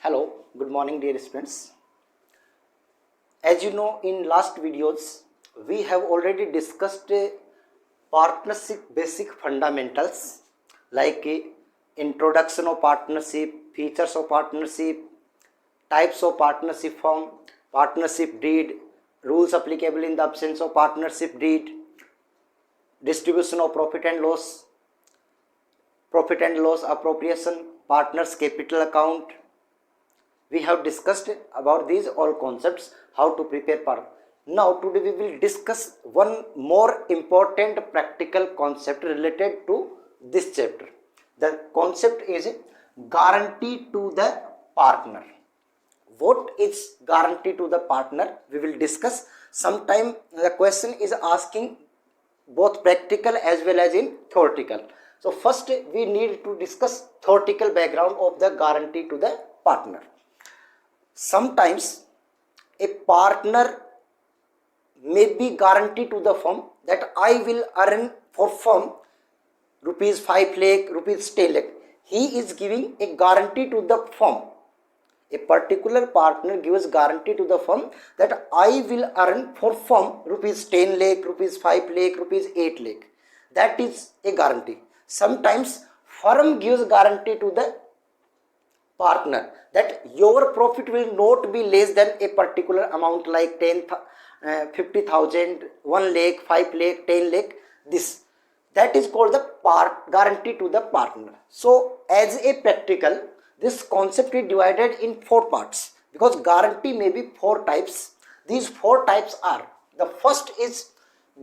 Hello, good morning dear students. As you know, in last videos we have already discussed partnership basic fundamentals like introduction of partnership, features of partnership, types of partnership form, partnership deed, rules applicable in the absence of partnership deed, distribution of profit and loss appropriation, partners capital account. We have discussed about these all concepts, how to prepare part. Now today we will discuss one more important practical concept related to this chapter. The concept is guarantee to the partner. What is guarantee to the partner? We will discuss. Sometime the question is asking both practical as well as in theoretical. So first we need to discuss theoretical background of the guarantee to the partner. Sometimes a partner may be guaranteed to the firm that I will earn for firm rupees 5 lakh, rupees 10 lakh. He is giving a guarantee to the firm. A particular partner gives guarantee to the firm that I will earn for firm rupees 10 lakh, rupees 5 lakh, rupees 8 lakh. That is a guarantee. Sometimes firm gives guarantee to the partner that your profit will not be less than a particular amount like 50,000, 1 lakh, 5 lakh, 10 lakh. This that is called the guarantee to the partner. So as a practical, this concept is divided in 4 parts because guarantee may be 4 types. These 4 types are: the first is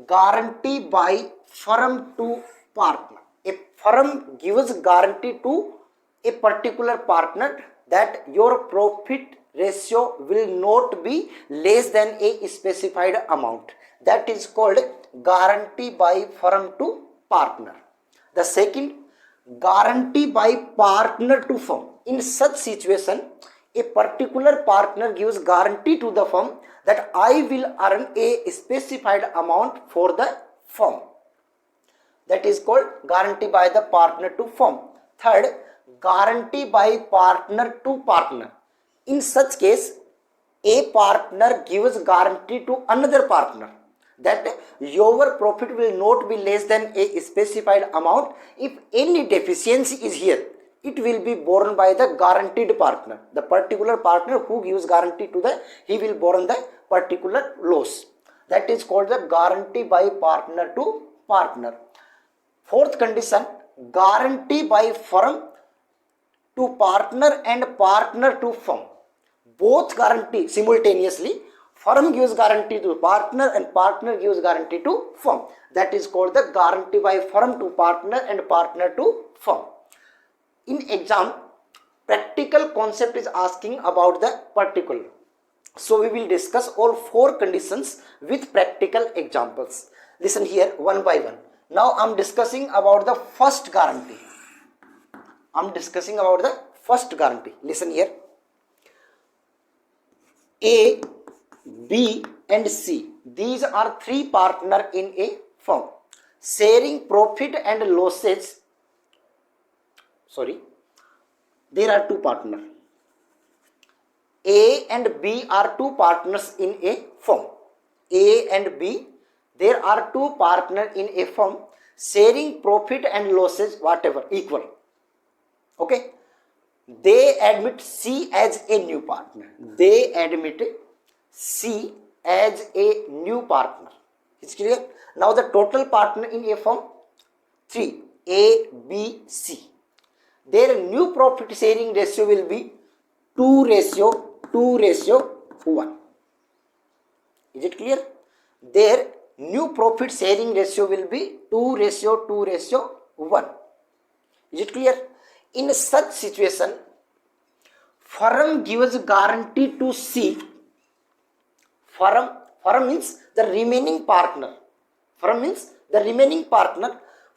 guarantee by firm to partner. A firm gives guarantee to a particular partner that your profit ratio will not be less than a specified amount. That is called guarantee by firm to partner. The second, guarantee by partner to firm. In such situation, a particular partner gives guarantee to the firm that I will earn a specified amount for the firm. That is called guarantee by the partner to firm. Third, guarantee by partner to partner. In such case, a partner gives guarantee to another partner that your profit will not be less than a specified amount. If any deficiency is here, it will be borne by the guaranteed partner. The particular partner who gives guarantee to he will borne the particular loss. That is called the guarantee by partner to partner. Fourth condition, guarantee by firm to partner and partner to firm. Both guarantee simultaneously. Firm gives guarantee to partner and partner gives guarantee to firm. That is called the guarantee by firm to partner and partner to firm. In exam, practical concept is asking about the particular. So we will discuss all 4 conditions with practical examples. Listen here one by one. Now I am discussing about the first guarantee. Listen here. A, B and C. These are 3 partners in a firm. Sharing profit and losses. There are 2 partners. A and B are 2 partners in a firm. A and B, there are 2 partners in a firm sharing profit and losses whatever equal. Okay. They admit C as a new partner. It's clear? Now the total partner in a firm 3, A, B, C. Their new profit sharing ratio will be 2:1. Is it clear? Their new profit sharing ratio will be 2:1. Is it clear? In such situation, firm gives guarantee to C. Firm means the remaining partner.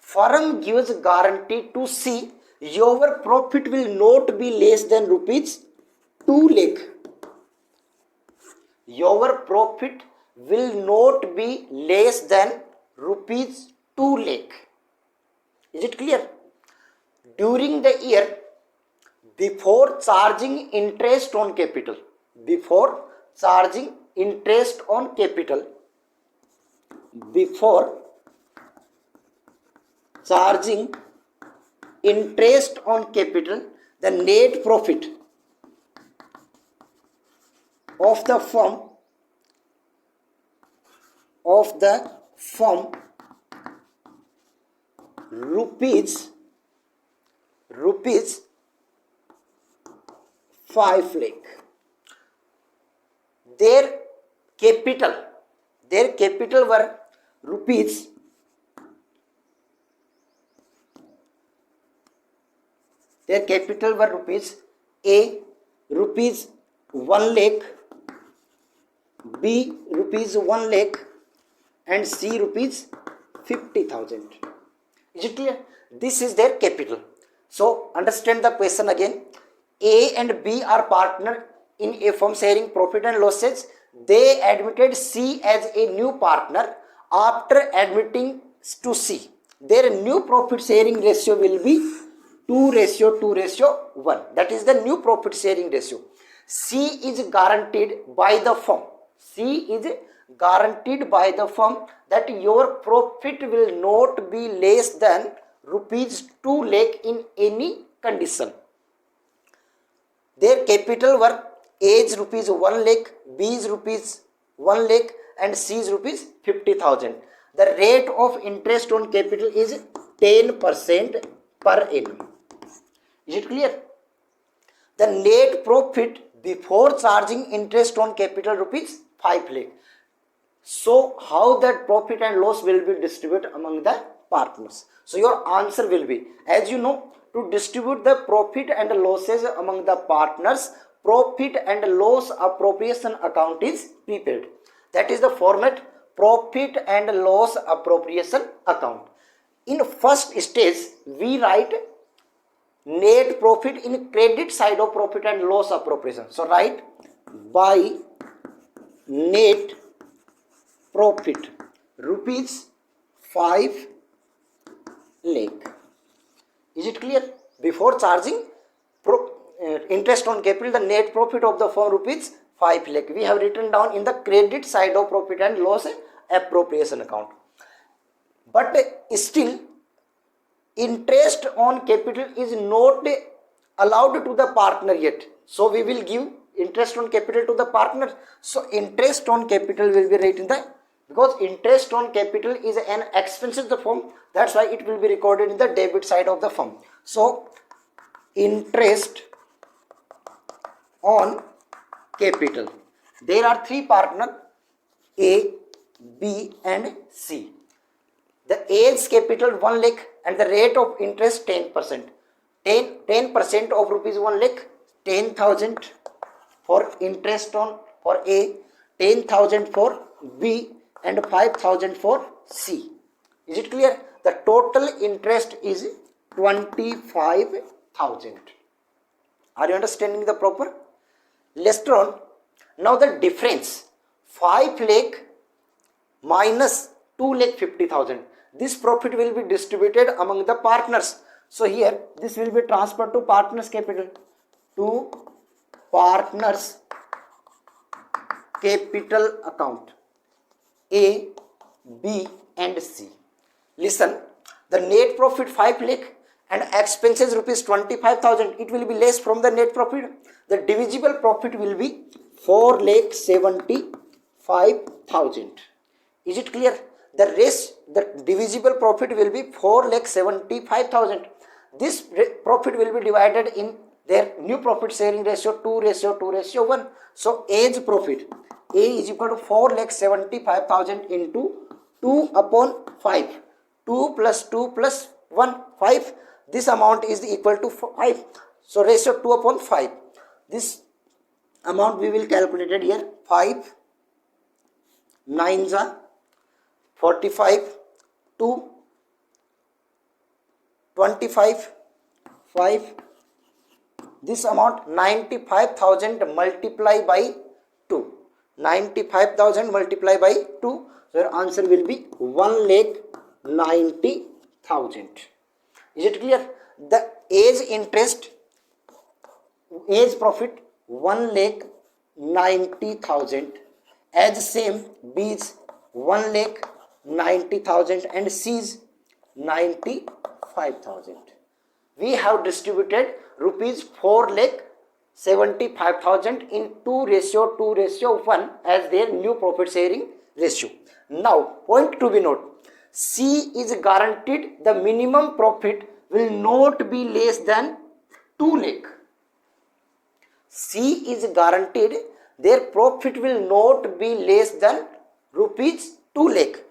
Firm gives guarantee to C. Your profit will not be less than rupees 2 lakh. Your profit will not be less than rupees 2 lakh. Is it clear? During the year, before charging interest on capital, before charging interest on capital, before charging interest on capital, the net profit of the firm rupees 5 lakh. Their capital were rupees 1 lakh, B rupees 1 lakh, and C rupees 50,000. Is it clear? This is their capital. So understand the question again. A and B are partner in a firm sharing profit and losses. They admitted C as a new partner. After admitting to C, their new profit sharing ratio will be 2:1. That is the new profit sharing ratio. C is guaranteed by the firm. That your profit will not be less than rupees 2 lakh in any condition. Their capital were A is rupees 1 lakh, B is rupees 1 lakh, and C is rupees 50,000. The rate of interest on capital is 10% per annum. Is it clear? The net profit before charging interest on capital rupees 5 lakh. So how that profit and loss will be distributed among the partners? So your answer will be, as you know, to distribute the profit and losses among the partners, profit and loss appropriation account is prepared. That is the format, profit and loss appropriation account. In first stage, we write net profit in credit side of profit and loss appropriation. So write by net profit rupees 5 lakh. Is it clear? Before charging interest on capital, the net profit of the firm rupees 5 lakh. We have written down in the credit side of profit and loss appropriation account. But still, interest on capital is not allowed to the partner yet. So we will give interest on capital to the partner. So interest on capital will be written in the, because interest on capital is an expense of the firm, that's why it will be recorded in the debit side of the firm. So interest on capital, there are three partners, A, B and C. The A's capital 1 lakh and the rate of interest 10%. 10% of rupees 1 lakh, 10,000 for interest on for A, 10,000 for B and 5,000 for C. Is it clear? The total interest is 25,000. Are you understanding the proper? Later on, now the difference 5 lakh minus 2 lakh 50,000. This profit will be distributed among the partners. So here this will be transferred to partners capital. To partners capital account A, B and C. Listen, the net profit 5 lakh and expenses rupees 25,000. It will be less from the net profit. The divisible profit will be 4,75,000. Is it clear? The rest, the divisible profit will be 4,75,000. This profit will be divided in their new profit sharing ratio 2:1. So A's profit, A is equal to 4,75,000 into 2/5. 2 plus 2 plus 1, 5. This amount is equal to 5. So ratio 2/5. This amount we will calculate it here. 5 9s are 45, 2, 25, 5. This amount 95,000 multiplied by 2. 95,000 multiplied by 2. So your answer will be 1,90,000. Is it clear? The A's interest A's profit 1,90,000, as same B's 1,90,000 and C's 95,000. We have distributed rupees 4,75,000 in 2:1 as their new profit sharing ratio. Now, point to be noted, C is guaranteed the minimum profit will not be less than 2 lakh. C is guaranteed their profit will not be less than rupees 2 lakh.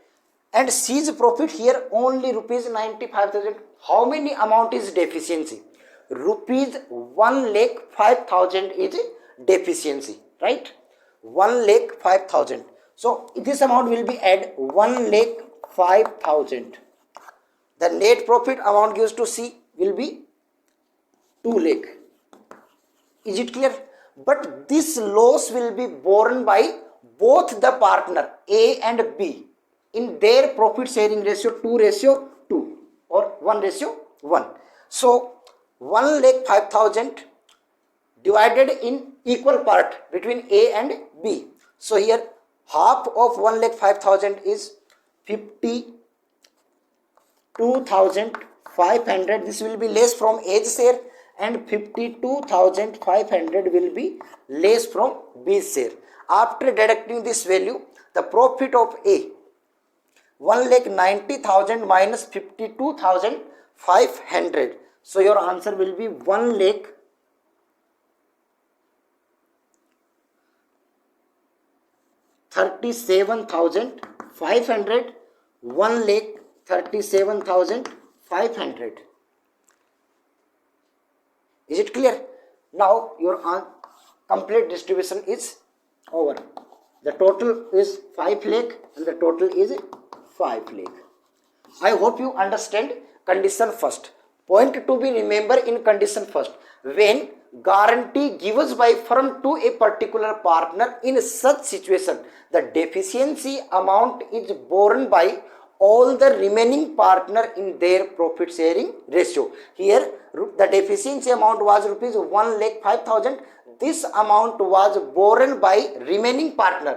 And C's profit here only rupees 95,000. How many amount is deficiency? Rupees 1,05,000 is deficiency, right? 1,05,000. So this amount will be add 1,05,000. The net profit amount gives to C will be 2 lakh. Is it clear? But this loss will be borne by both the partner A and B in their profit sharing ratio 2:2 or 1:1. So 1,05,000 divided in equal part between A and B. So here half of 1,05,000 is 52,500. This will be less from A's share, and 52,500 will be less from B's share. After deducting this value, the profit of A 1,90,000 minus 52,500. So your answer will be 1,37,500. 1,37,500. Is it clear? Now your complete distribution is over. The total is 5 lakh and the total is 5 lakh. I hope you understand condition first. Point to be remember in condition first. When guarantee given by firm to a particular partner, in such situation, the deficiency amount is borne by all the remaining partner in their profit sharing ratio. Here the deficiency amount was rupees 1,05,000. This amount was borne by remaining partner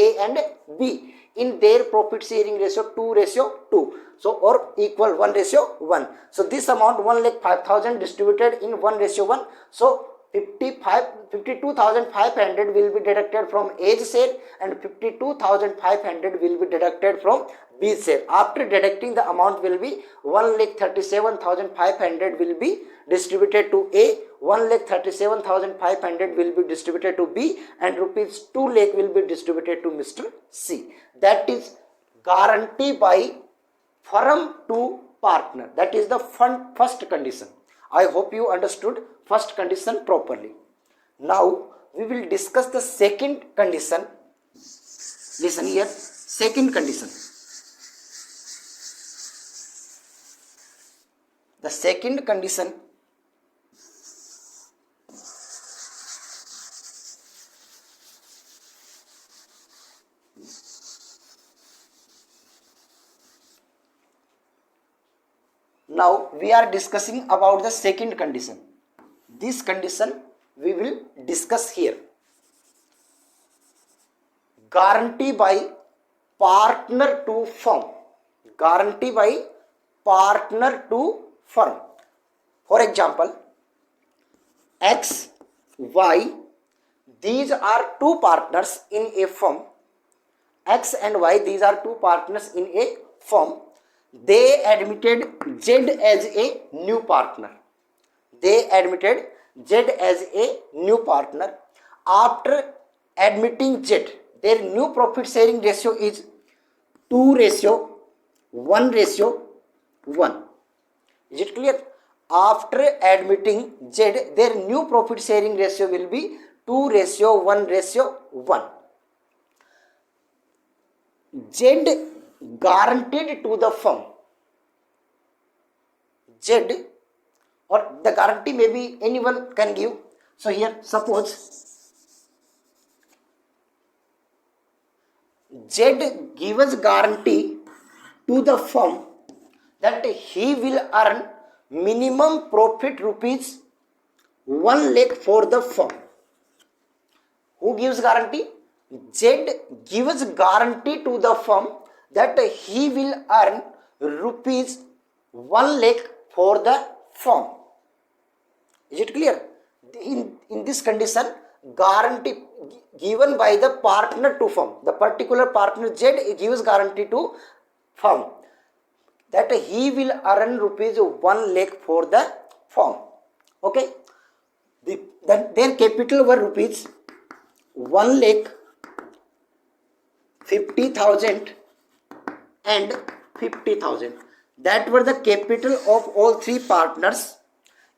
A and B in their profit sharing ratio 2:2. So or equal 1:1. So this amount 1,05,000 distributed in 1:1. So 52,500 will be deducted from A's share and 52,500 will be deducted from B's share. After deducting, the amount will be 1,37,500 will be distributed to A, 1,37,500 will be distributed to B, and rupees 2 lakh will be distributed to Mr. C. That is guarantee by firm to partner. That is the first condition. I hope you understood first condition properly. Now we will discuss the second condition. Listen here, second condition. The second condition now we are discussing about the second condition. This condition we will discuss here. Guarantee by partner to firm. Guarantee by partner to firm. For example, X, Y, these are two partners in a firm. X and Y, these are two partners in a firm. They admitted Z as a new partner. They admitted Z as a new partner. After admitting Z, their new profit sharing ratio is 2:1:1. Is it clear? After admitting Z, their new profit sharing ratio will be 2:1:1. Z guaranteed to the firm. Z, or the guarantee may be anyone can give. So here suppose Z gives guarantee to the firm that he will earn minimum profit rupees 1 lakh for the firm. Who gives guarantee? Z gives guarantee to the firm that he will earn rupees 1 lakh for the firm. Is it clear? In this condition, guarantee given by the partner to firm, the particular partner Z gives guarantee to firm that he will earn rupees 1 lakh for the firm. Okay, their capital were rupees 1 lakh 50,000 and 50,000. That were the capital of all three partners.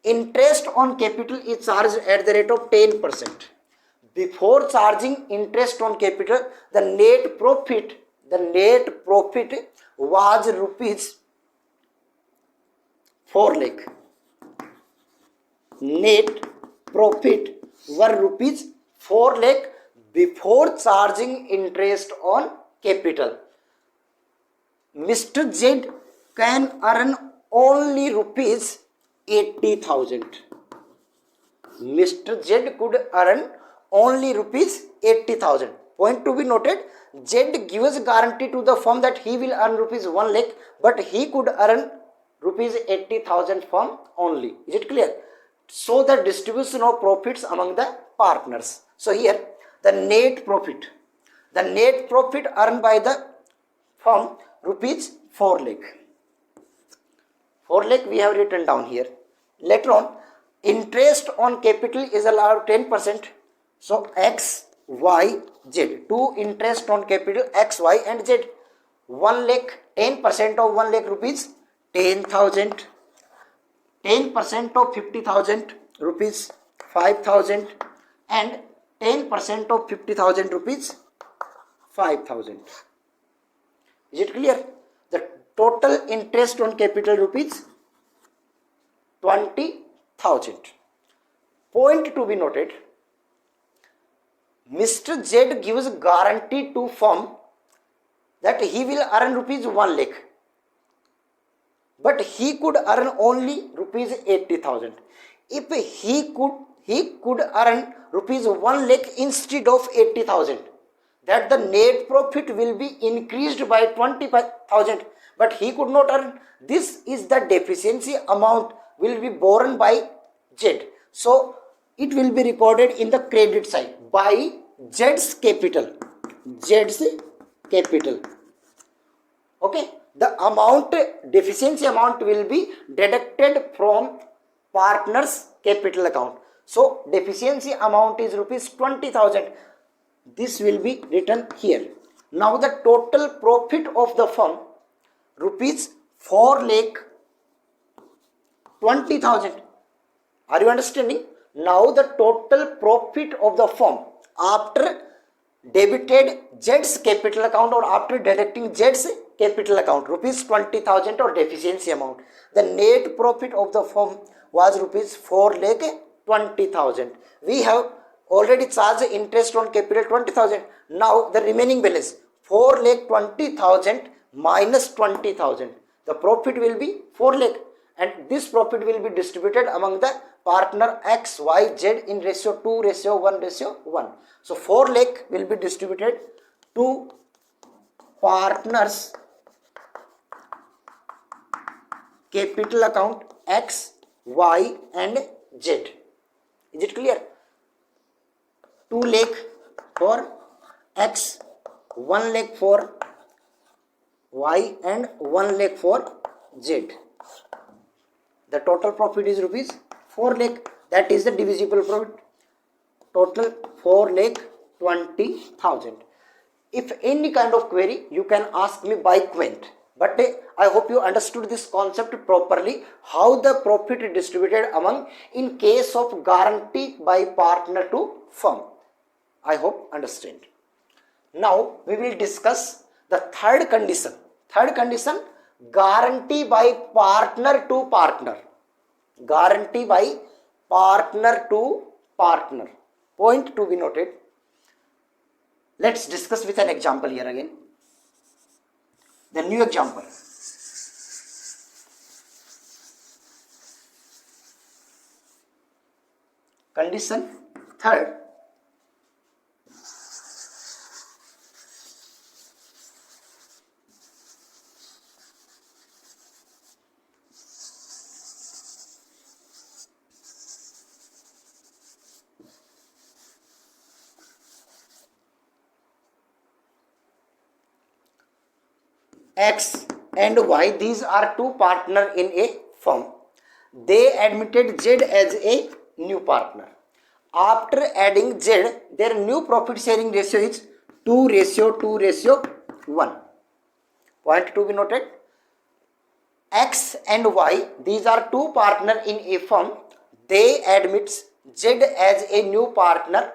Interest on capital is charged at the rate of 10%. Before charging interest on capital, the net profit was rupees 4 lakh. Net profit were rupees 4 lakh before charging interest on capital. Mr. Z can earn only rupees 80,000. Mr. Z could earn only rupees 80,000. Point to be noted, Z gives guarantee to the firm that he will earn rupees 1 lakh, but he could earn rupees 80,000 firm only. Is it clear? So the distribution of profits among the partners. So here the net profit earned by the firm rupees 4 lakh. 4 lakh we have written down here. Later on, interest on capital is allowed 10%. So X, Y, Z. Two interest on capital X, Y and Z. 1 lakh, 10% of 1 lakh rupees 10,000. 10% of 50,000 rupees 5,000 and 10% of 50,000 rupees 5,000. Is it clear? The total interest on capital rupees 20,000. Point to be noted, Mr. Z gives guarantee to firm that he will earn rupees 1 lakh, but he could earn only rupees 80,000. If he could earn rupees 1 lakh instead of 80,000, that the net profit will be increased by 25,000, but he could not earn. This is the deficiency amount will be borne by Z. So it will be recorded in the credit side by Z's capital. Z's capital. Okay. The amount, deficiency amount will be deducted from partner's capital account. So deficiency amount is rupees 20,000. This will be written here. Now the total profit of the firm rupees 4 lakh 20,000. Are you understanding? Now the total profit of the firm after debited Z's capital account or after deducting Z's capital account rupees 20,000 or deficiency amount. The net profit of the firm was rupees 4 lakh 20,000. We have already charged interest on capital 20,000. Now the remaining balance 4 lakh 20,000 minus 20,000. The profit will be 4 lakh, and this profit will be distributed among the partner X, Y, Z in ratio 2:1:1. So 4 lakh will be distributed to partners capital account X, Y and Z. Is it clear? 2 lakh for X, 1 lakh for Y and 1 lakh for Z. The total profit is rupees 4 lakh. That is the divisible profit. Total 4 lakh 20,000. If any kind of query, you can ask me by comment. But I hope you understood this concept properly, how the profit is distributed among in case of guarantee by partner to firm. I hope understand. Now we will discuss the third condition. Third condition, guarantee by partner to partner. Guarantee by partner to partner. Point to be noted. Let's discuss with an example here again. The new example. Condition third, X and Y, these are two partners in a firm. They admitted Z as a new partner. After adding Z, their new profit sharing ratio is 2:1. Point to be noted. X and Y, these are two partners in a firm. They admit Z as a new partner.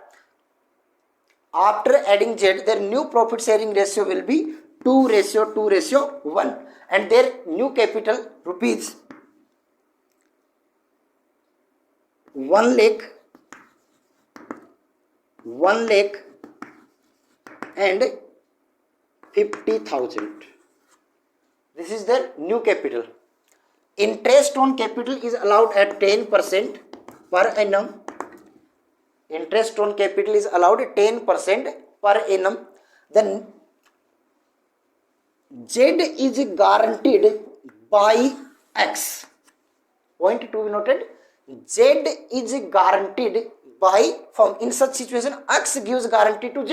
After adding Z, their new profit sharing ratio will be 2:1, and their new capital rupees 1 lakh and 50,000. This is their new capital. Interest on capital is allowed at 10% per annum. Interest on capital is allowed at 10% per annum. Then Z is guaranteed by X. Point to be noted. Z is guaranteed by firm. In such situation, X gives guarantee to Z.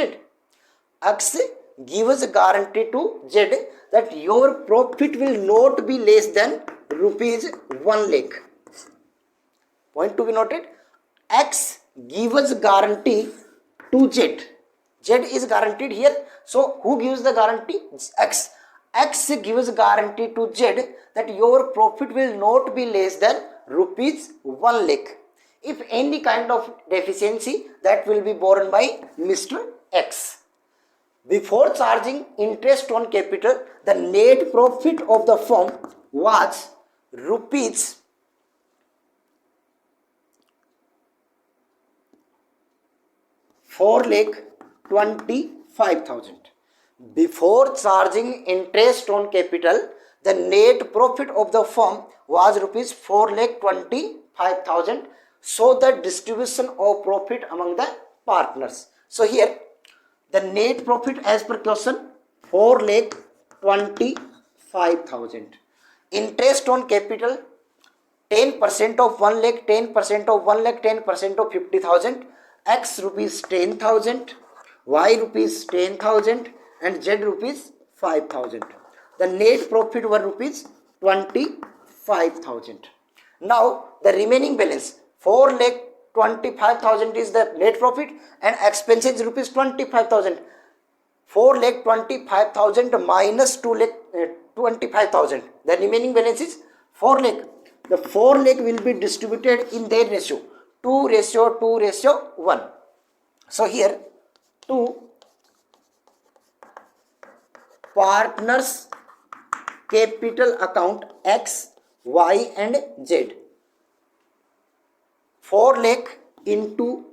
X gives guarantee to Z that your profit will not be less than rupees 1 lakh. Point to be noted. X gives guarantee to Z. Z is guaranteed here. So who gives the guarantee? X. X gives guarantee to Z that your profit will not be less than rupees 1 lakh. If any kind of deficiency, that will be borne by Mr. X. Before charging interest on capital, the net profit of the firm was rupees 4,25,000. Before charging interest on capital, the net profit of the firm was rupees 4,25,000. So the distribution of profit among the partners. So here the net profit as per question 4,25,000. Interest on capital 10% of 1 lakh, 10% of 1 lakh, 10% of 50,000. X rupees 10,000, Y rupees 10,000 and Z rupees 5,000. The net profit were rupees 25,000. Now the remaining balance 4,25,000 is the net profit and expenses rupees 25,000. 4,25,000 minus 2,25,000. The remaining balance is 4 lakh. The 4 lakh will be distributed in their ratio 2:1. So here 2 partners capital account X, Y and Z. 4 lakh into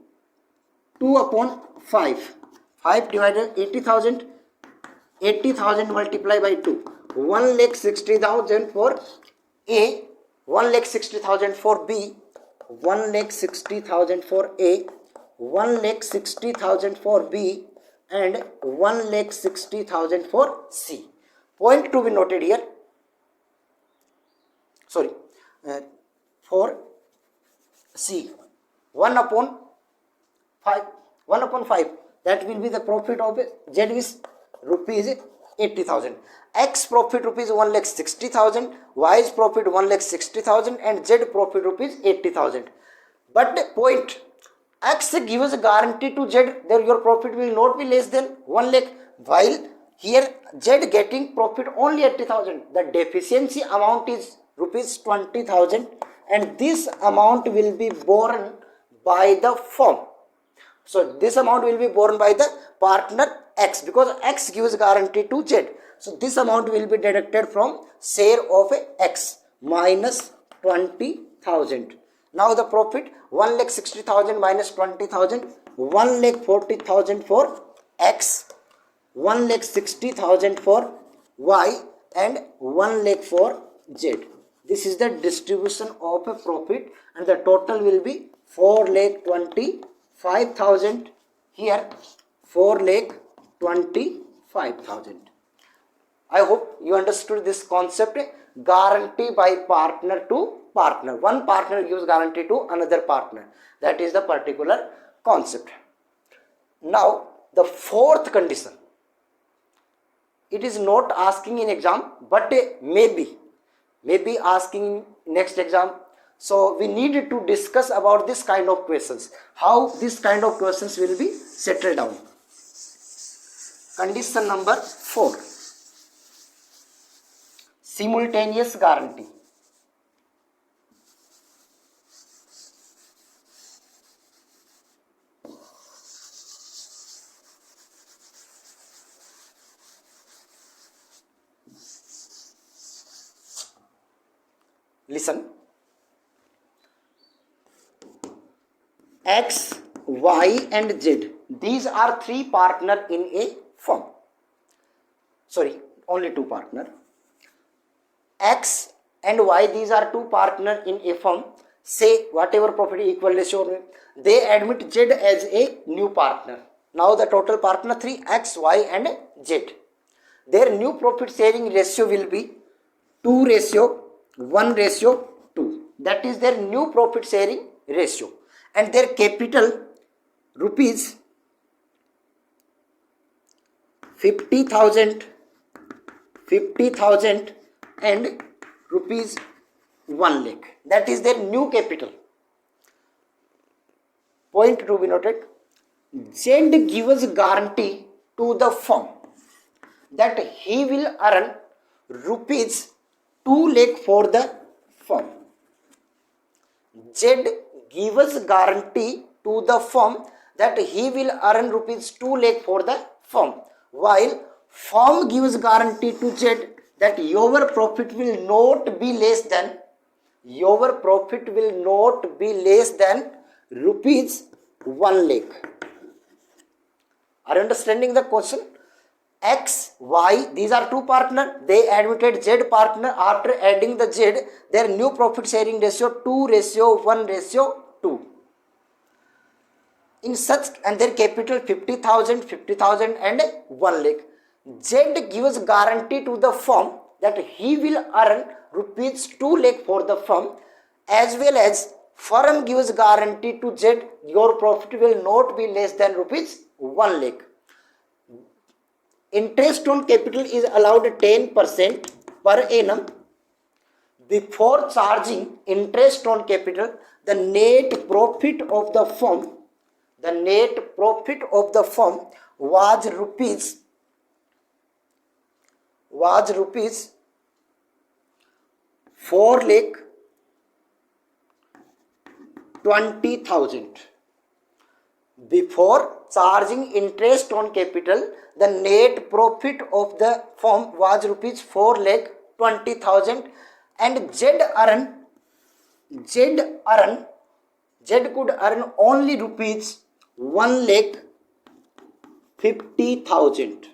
2 upon 5. 5 divided 80,000. 80,000 multiplied by 2. 1,60,000 for A. 1,60,000 for B. 1,60,000 for A. 1,60,000 for B. And 1,60,000 for C. Point to be noted here. Sorry. For C. 1 upon 5. 1 upon 5. That will be the profit of Z is rupees 80,000. X profit rupees 1,60,000. Y's profit 1,60,000 and Z profit rupees 80,000. But point, X gives a guarantee to Z that your profit will not be less than 1 lakh, while here Z getting profit only 80,000. The deficiency amount is rupees 20,000 and this amount will be borne by the firm. So this amount will be borne by the partner X because X gives guarantee to Z. So this amount will be deducted from share of X minus 20,000. Now the profit 1,60,000 minus 20,000, 1,40,000 for X, 1,60,000 for Y and 1 lakh for Z. This is the distribution of a profit, and the total will be 4,25,000. Here 4,25,000. I hope you understood this concept. Guarantee by partner to partner. One partner gives guarantee to another partner. That is the particular concept. Now the fourth condition. It is not asking in exam, but maybe asking in next exam. So we need to discuss about this kind of questions. How this kind of questions will be settled down. Condition number 4. Simultaneous guarantee. Listen. X, Y and Z. These are three partners in a firm. Sorry, only two partners. X and Y, these are two partners in a firm. Say whatever profit equal ratio, they admit Z as a new partner. Now the total partner 3, X, Y and Z. Their new profit sharing ratio will be 2:1:2. That is their new profit sharing ratio. And their capital rupees 50,000 and rupees 1 lakh. That is their new capital. Point to be noted. Z gives guarantee to the firm that he will earn rupees 2 lakh for the firm. Z gives guarantee to the firm that he will earn rupees 2 lakh for the firm, while firm gives guarantee to Z that your profit will not be less than rupees 1 lakh. Are you understanding the question? X, Y, these are two partners. They admitted Z partner. After adding the Z, their new profit sharing ratio 2:1:2. In such, and their capital 50,000 and 1 lakh. Z gives guarantee to the firm that he will earn rupees 2 lakh for the firm, as well as firm gives guarantee to Z, your profit will not be less than rupees 1 lakh. Interest on capital is allowed 10% per annum. Before charging interest on capital, the net profit of the firm was rupees 4,20,000. Before charging interest on capital, the net profit of the firm was rupees 4,20,000, and Z could earn only rupees 1,50,000.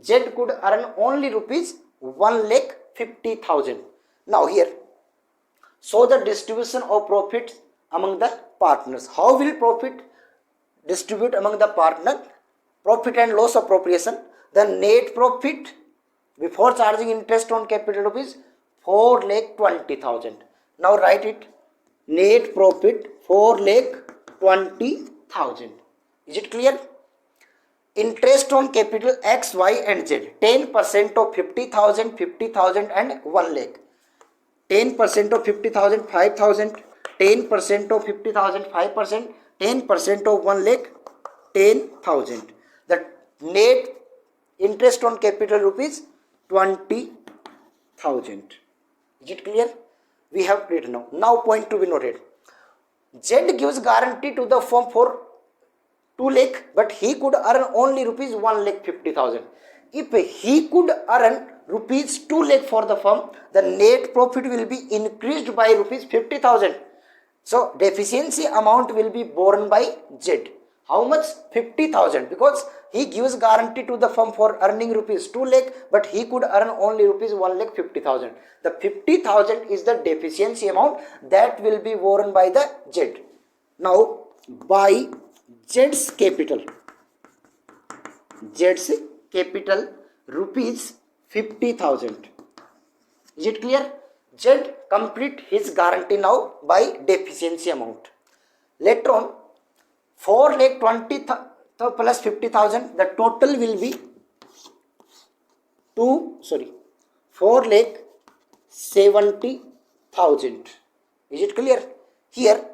Z could earn only rupees 1,50,000. Now here, so the distribution of profits among the partners. How will profit distribute among the partner? Profit and loss appropriation. The net profit before charging interest on capital rupees 4,20,000. Now write it. Net profit 4,20,000. Is it clear? Interest on capital X, Y and Z. 10% of 50,000 and 1 lakh. 10% of 50,000 5,000. 10% of 50,000 5%. 10% of 1 lakh 10,000. The net interest on capital rupees 20,000. Is it clear? We have written now. Now point to be noted. Z gives guarantee to the firm for 2 lakh, but he could earn only rupees 1,50,000. If he could earn rupees 2 lakh for the firm, the net profit will be increased by rupees 50,000. So deficiency amount will be borne by Z. How much? 50,000, because he gives guarantee to the firm for earning rupees 2 lakh, but he could earn only rupees 1 lakh 50,000. The 50,000 is the deficiency amount that will be borne by the Z. Now, by Z's capital rupees 50,000. Is it clear? Z complete his guarantee now by deficiency amount. Later on, 4 lakh 20 plus 50,000, the total will be 4 lakh 70,000. Is it clear? Here,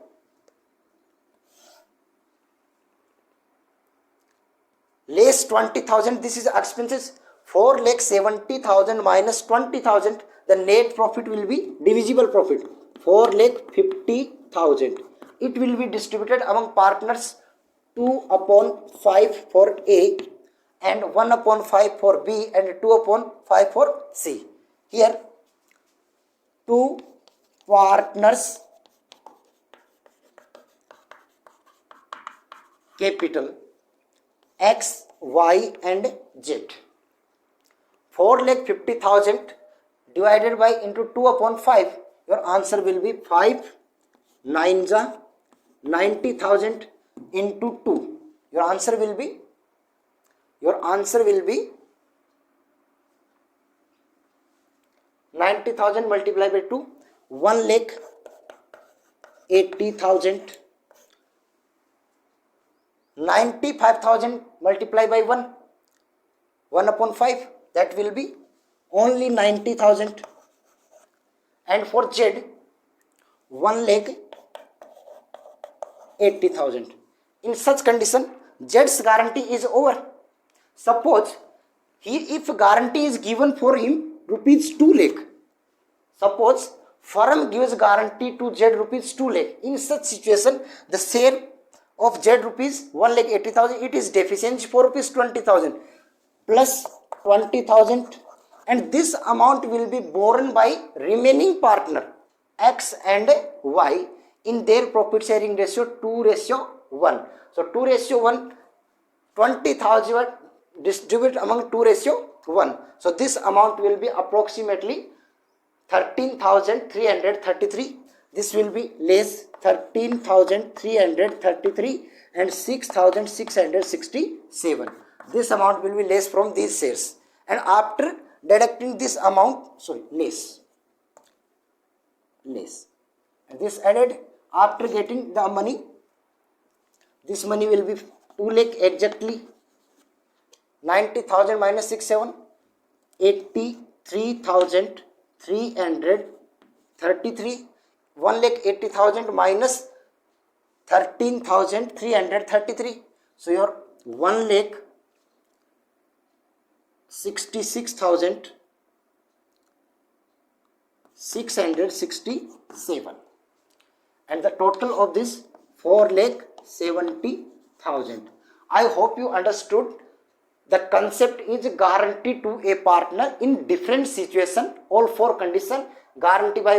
less 20,000, this is expenses. 4 lakh 70,000 minus 20,000, the net profit will be divisible profit. 4 lakh 50,000. It will be distributed among partners 2/5 for A and 1/5 for B and 2/5 for C. Here, 2 partners capital X, Y and Z. 4 lakh 50,000 divided by into 2/5, your answer will be 5 9s 90,000 into 2. Your answer will be 90,000 multiplied by 2, 1 lakh 80,000. 95,000 multiplied by 1/5, that will be only 90,000. And for Z, 1 lakh 80,000. In such condition, Z's guarantee is over. Suppose if guarantee is given for him rupees 2 lakh. Suppose firm gives guarantee to Z rupees 2 lakh. In such situation, the share of Z rupees 1 lakh 80,000, it is deficiency for rupees 20,000 plus 20,000, and this amount will be borne by remaining partner X and Y in their profit sharing ratio 2:1. So 2:1, 20,000 distribute among 2:1. So this amount will be approximately 13,333. This will be less 13,333 and 6,667. This amount will be less from these shares. And after deducting this amount, less. And this added, after getting the money, this money will be 2 lakh exactly. 90,000 minus 67, 83,333. 1 lakh 80,000 minus 13,333. So your 1 lakh 66,667. And the total of this 4 lakh 70,000. I hope you understood. The concept is guarantee to a partner in different situation. All 4 conditions: guarantee by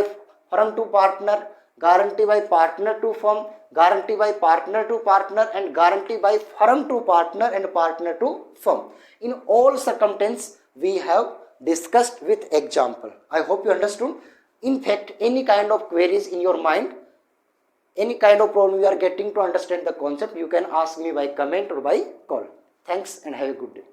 firm to partner, guarantee by partner to firm, guarantee by partner to partner, and guarantee by firm to partner and partner to firm. In all circumstances, we have discussed with example. I hope you understood. In fact, any kind of queries in your mind, any kind of problem you are getting to understand the concept, you can ask me by comment or by call. Thanks and have a good day.